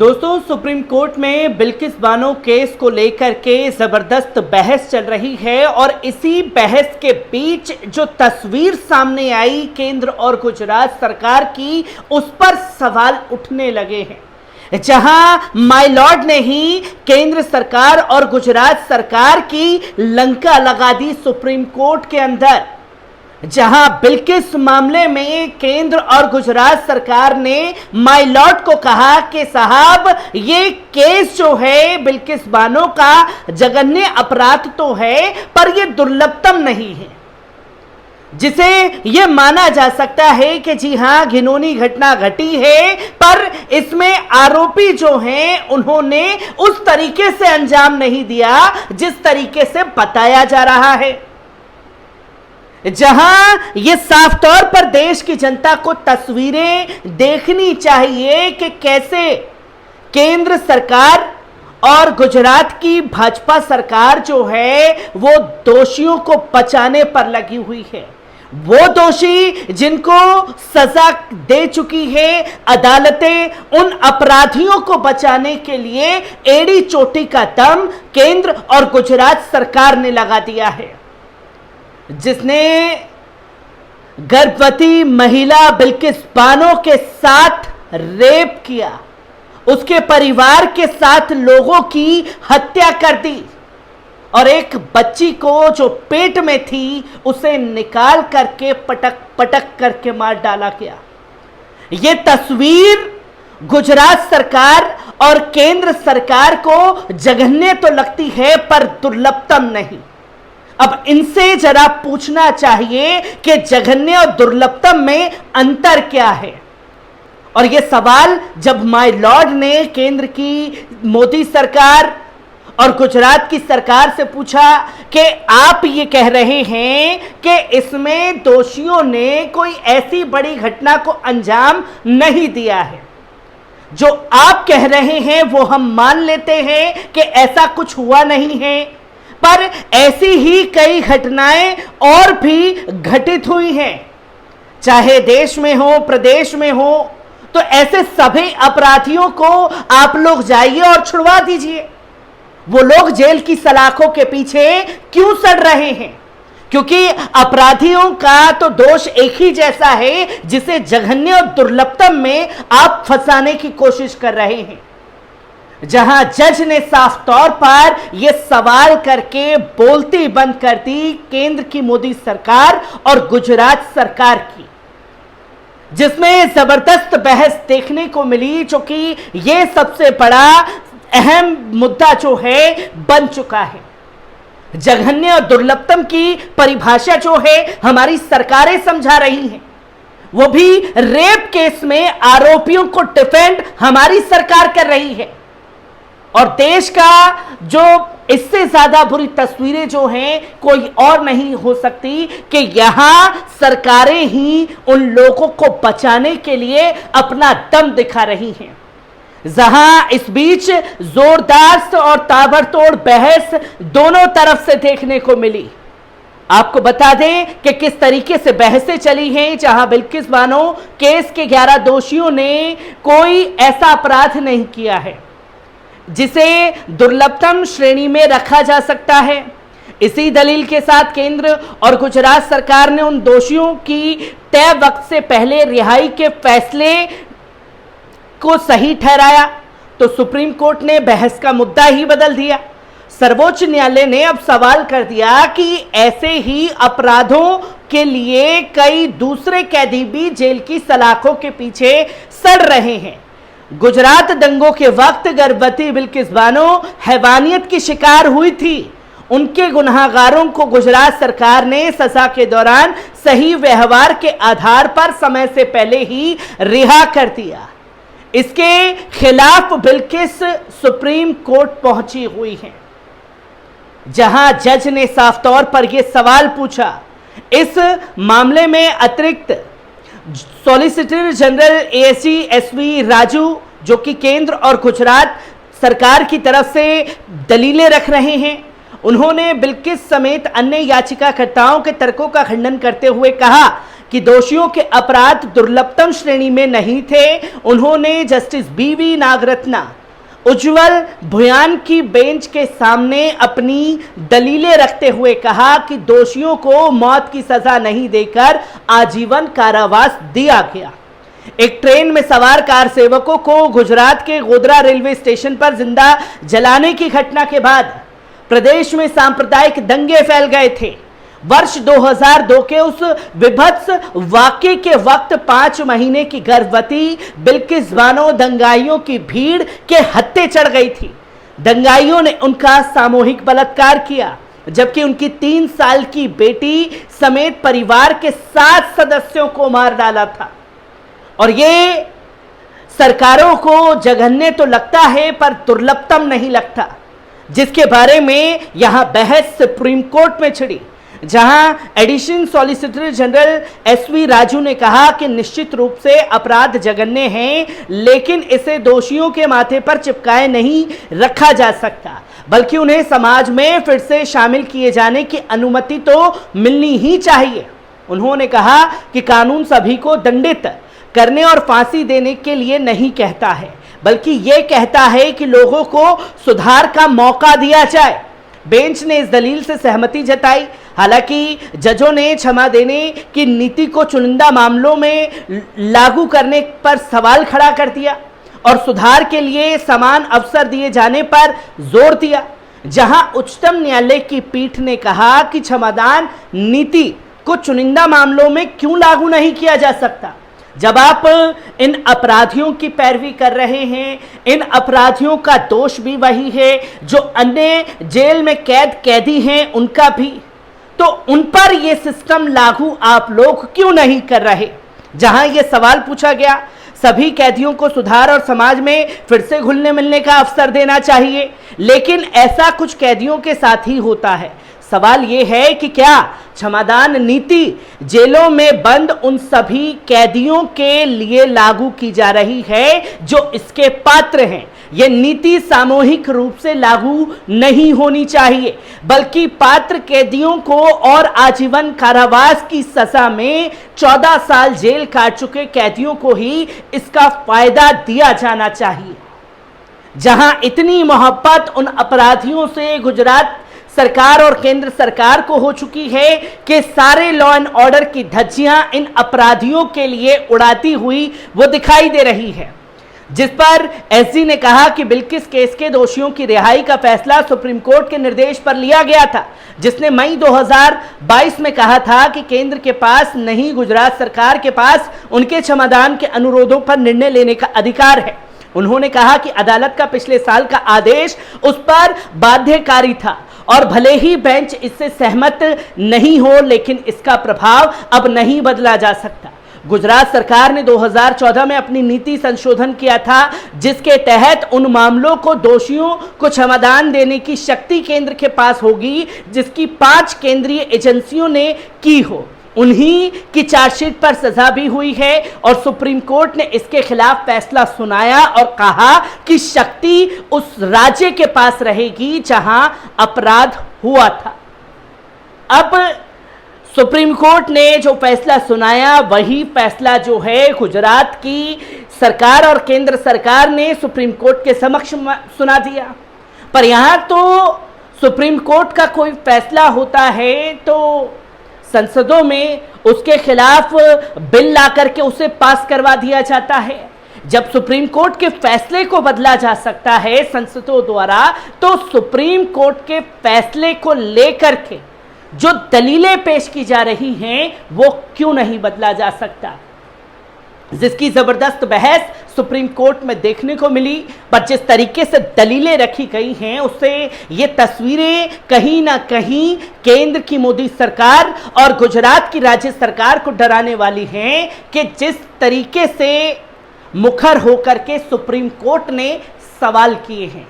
दोस्तों, supreme court में Bilkis Bano case को लेकर के जबरदस्त बहस चल रही है और इसी बहस के बीच जो तस्वीर सामने आई केंद्र और गुजरात सरकार की, उस पर सवाल उठने लगे हैं। जहां माय लॉर्ड ने ही केंद्र सरकार और गुजरात सरकार की लंका लगा दी सुप्रीम कोर्ट के अंदर, जहां बिल्किस मामले में केंद्र और गुजरात सरकार ने माय लॉर्ड को कहा कि साहब, ये केस जो है बिल्किस बानो का जघन्य अपराध तो है, पर यह दुर्लभतम नहीं है, जिसे यह माना जा सकता है कि जी हां, घिनौनी घटना घटी है, पर इसमें आरोपी जो हैं उन्होंने उस तरीके से अंजाम नहीं दिया जिस तरीके से बताया जा रहा है। जहां यह साफ तौर पर देश की जनता को तस्वीरें देखनी चाहिए कि कैसे केंद्र सरकार और गुजरात की भाजपा सरकार जो है वो दोषियों को बचाने पर लगी हुई है। वो दोषी जिनको सजा दे चुकी है अदालतें, उन अपराधियों को बचाने के लिए एड़ी चोटी का दम केंद्र और गुजरात सरकार ने लगा दिया है। जिसने गर्भवती महिला बिल्किस बानो के साथ रेप किया, उसके परिवार के साथ लोगों की हत्या कर दी और एक बच्ची को जो पेट में थी उसे निकाल करके पटक पटक करके मार डाला गया। यह तस्वीर गुजरात सरकार और केंद्र सरकार को जघन्य तो लगती है, पर दुर्लभतम नहीं। अब इनसे जरा पूछना चाहिए कि जघन्य और दुर्लभतम में अंतर क्या है। और यह सवाल जब माय लॉर्ड ने केंद्र की मोदी सरकार और गुजरात की सरकार से पूछा कि आप ये कह रहे हैं कि इसमें दोषियों ने कोई ऐसी बड़ी घटना को अंजाम नहीं दिया है, जो आप कह रहे हैं वो हम मान लेते हैं कि ऐसा कुछ हुआ नहीं है, पर ऐसी ही कई घटनाएं और भी घटित हुई हैं, चाहे देश में हो प्रदेश में हो। तो ऐसे सभी अपराधियों को आप लोग जाइए और छुड़वा दीजिए। वो लोग जेल की सलाखों के पीछे क्यों सड़ रहे हैं? क्योंकि अपराधियों का तो दोष एक ही जैसा है, जिसे जघन्य और दुर्लभतम में आप फंसाने की कोशिश कर रहे हैं। जहां जज ने साफ तौर पर यह सवाल करके बोलती बंद कर दी केंद्र की मोदी सरकार और गुजरात सरकार की, जिसमें जबरदस्त बहस देखने को मिली, जो कि यह सबसे बड़ा अहम मुद्दा जो है बन चुका है। जघन्य और दुर्लभतम की परिभाषा जो है हमारी सरकारें समझा रही हैं, वो भी रेप केस में आरोपियों को डिफेंड हमारी सरकार कर रही है। और देश का जो इससे ज्यादा बुरी तस्वीरें जो हैं कोई और नहीं हो सकती कि यहां सरकारें ही उन लोगों को बचाने के लिए अपना दम दिखा रही हैं। जहां इस बीच जोरदार और ताबड़तोड़ बहस दोनों तरफ से देखने को मिली। आपको बता दें कि किस तरीके से बहसें चली हैं, जहां बिल्किस बानो केस के 11 दोषियों ने कोई ऐसा अपराध नहीं किया है जिसे दुर्लभतम श्रेणी में रखा जा सकता है। इसी दलील के साथ केंद्र और गुजरात सरकार ने उन दोषियों की तय वक्त से पहले रिहाई के फैसले को सही ठहराया, तो सुप्रीम कोर्ट ने बहस का मुद्दा ही बदल दिया। सर्वोच्च न्यायालय ने अब सवाल कर दिया कि ऐसे ही अपराधों के लिए कई दूसरे कैदी भी जेल की सलाखों के पीछे सड़ रहे हैं। गुजरात दंगों के वक्त गर्भवती बिल्किस बानो हैवानियत की शिकार हुई थी। उनके गुनहगारों को गुजरात सरकार ने सजा के दौरान सही व्यवहार के आधार पर समय से पहले ही रिहा कर दिया। इसके खिलाफ बिल्किस सुप्रीम कोर्ट पहुंची हुई है, जहां जज ने साफ तौर पर यह सवाल पूछा। इस मामले में अतिरिक्त solicitor general ASG SV Raju, जो कि केंद्र और गुजरात सरकार की तरफ से दलीलें रख रहे हैं, उन्होंने बिल्किस समेत अन्य याचिकाकर्ताओं के तर्कों का खंडन करते हुए कहा कि दोषियों के अपराध दुर्लभतम श्रेणी में नहीं थे, उन्होंने जस्टिस बीवी नागरत्ना, उज्जवल भुयान की बेंच के सामने अपनी दलीलें रखते हुए कहा कि दोषियों को मौत की सजा नहीं देकर आजीवन कारावास दिया गया। एक ट्रेन में सवार कार सेवकों को गुजरात के गोधरा रेलवे स्टेशन पर जिंदा जलाने की घटना के बाद प्रदेश में सांप्रदायिक दंगे फैल गए थे। वर्ष 2002 के उस विभत्स वाकये के वक्त 5 महीने की गर्भवती बिल्किस बानो दंगाइयों की भीड़ के हत्थे चढ़ गई थी। दंगाइयों ने उनका सामूहिक बलात्कार किया, जबकि उनकी 3 साल की बेटी समेत परिवार के 7 सदस्यों को मार डाला था। और ये सरकारों को जघन्य तो लगता है पर दुर्लभतम नहीं लगता, जिसके बारे में यहां बहस सुप्रीम कोर्ट में छिड़ी, जहां additional solicitor general SV Raju ने कहा कि निश्चित रूप से अपराध जघन्य हैं, लेकिन इसे दोषियों के माथे पर चिपकाए नहीं रखा जा सकता, बल्कि उन्हें समाज में फिर से शामिल किए जाने की अनुमति तो मिलनी ही चाहिए। उन्होंने कहा कि कानून सभी को दंडित करने और फांसी देने के लिए नहीं कहता है, बल्कि यह कहता है कि लोगों को सुधार का मौका दिया जाए। बेंच ने इस दलील से सहमति जताई। हालांकि जजों ने क्षमा देने की नीति को चुनिंदा मामलों में लागू करने पर सवाल खड़ा कर दिया और सुधार के लिए समान अवसर दिए जाने पर जोर दिया, जहां उच्चतम न्यायालय की पीठ ने कहा कि क्षमादान नीति को चुनिंदा मामलों में क्यों लागू नहीं किया जा सकता। जब आप इन अपराधियों की पैरवी कर रहे हैं, इन अपराधियों का दोष भी वही है जो अन्य जेल में कैदी हैं उनका भी, तो उन पर यह सिस्टम लागू आप लोग क्यों नहीं कर रहे। जहां यह सवाल पूछा गया, सभी कैदियों को सुधार और समाज में फिर से घुलने मिलने का अवसर देना चाहिए, लेकिन ऐसा कुछ कैदियों के साथ ही होता है। सवाल यह है कि क्या क्षमादान नीति जेलों में बंद उन सभी कैदियों के लिए लागू की जा रही है जो इसके पात्र हैं। यह नीति सामूहिक रूप से लागू नहीं होनी चाहिए, बल्कि पात्र कैदियों को और आजीवन कारावास की सजा में 14 साल जेल काट चुके कैदियों को ही इसका फायदा दिया जाना चाहिए। जहां इतनी मोहब्बत उन अपराधियों से गुजरात सरकार और केंद्र सरकार को हो चुकी है कि सारे लॉ एंड ऑर्डर की धज्जियां इन अपराधियों के लिए उड़ाती हुई वो दिखाई दे रही है। जिस पर एसजी ने कहा कि बिल्किस केस के दोषियों की रिहाई का फैसला सुप्रीम कोर्ट के निर्देश पर लिया गया था, जिसने मई 2022 में कहा था कि केंद्र के पास नहीं, गुजरात सरकार के पास उनके क्षमादान के अनुरोधों पर निर्णय लेने का अधिकार है। उन्होंने कहा कि अदालत का पिछले साल का आदेश उस पर बाध्यकारी था और भले ही बेंच इससे सहमत नहीं हो, लेकिन इसका प्रभाव अब नहीं बदला जा सकता। गुजरात सरकार ने 2014 में अपनी नीति संशोधन किया था, जिसके तहत उन मामलों को दोषियों को क्षमादान देने की शक्ति केंद्र के पास होगी जिसकी 5 केंद्रीय एजेंसियों ने की हो। उन्हीं की चार्जशीट पर सजा भी हुई है और सुप्रीम कोर्ट ने इसके खिलाफ फैसला सुनाया और कहा कि शक्ति उस राज्य के पास रहेगी जहां अपराध हुआ था। अब सुप्रीम कोर्ट ने जो फैसला सुनाया, वही फैसला जो है गुजरात की सरकार और केंद्र सरकार ने सुप्रीम कोर्ट के समक्ष सुना दिया। पर यहां तो सुप्रीम कोर्ट का कोई फैसला होता है तो संसदों में उसके खिलाफ बिल ला करके उसे पास करवा दिया जाता है। जब सुप्रीम कोर्ट के फैसले को बदला जा सकता है संसदों द्वारा, तो सुप्रीम कोर्ट के फैसले को लेकर के जो दलीलें पेश की जा रही हैं वो क्यों नहीं बदला जा सकता, जिसकी जबरदस्त बहस सुप्रीम कोर्ट में देखने को मिली। पर जिस तरीके से दलीलें रखी गई हैं उससे ये तस्वीरें कहीं ना कहीं केंद्र की मोदी सरकार और गुजरात की राज्य सरकार को डराने वाली हैं कि जिस तरीके से मुखर होकर के सुप्रीम कोर्ट ने सवाल किए हैं।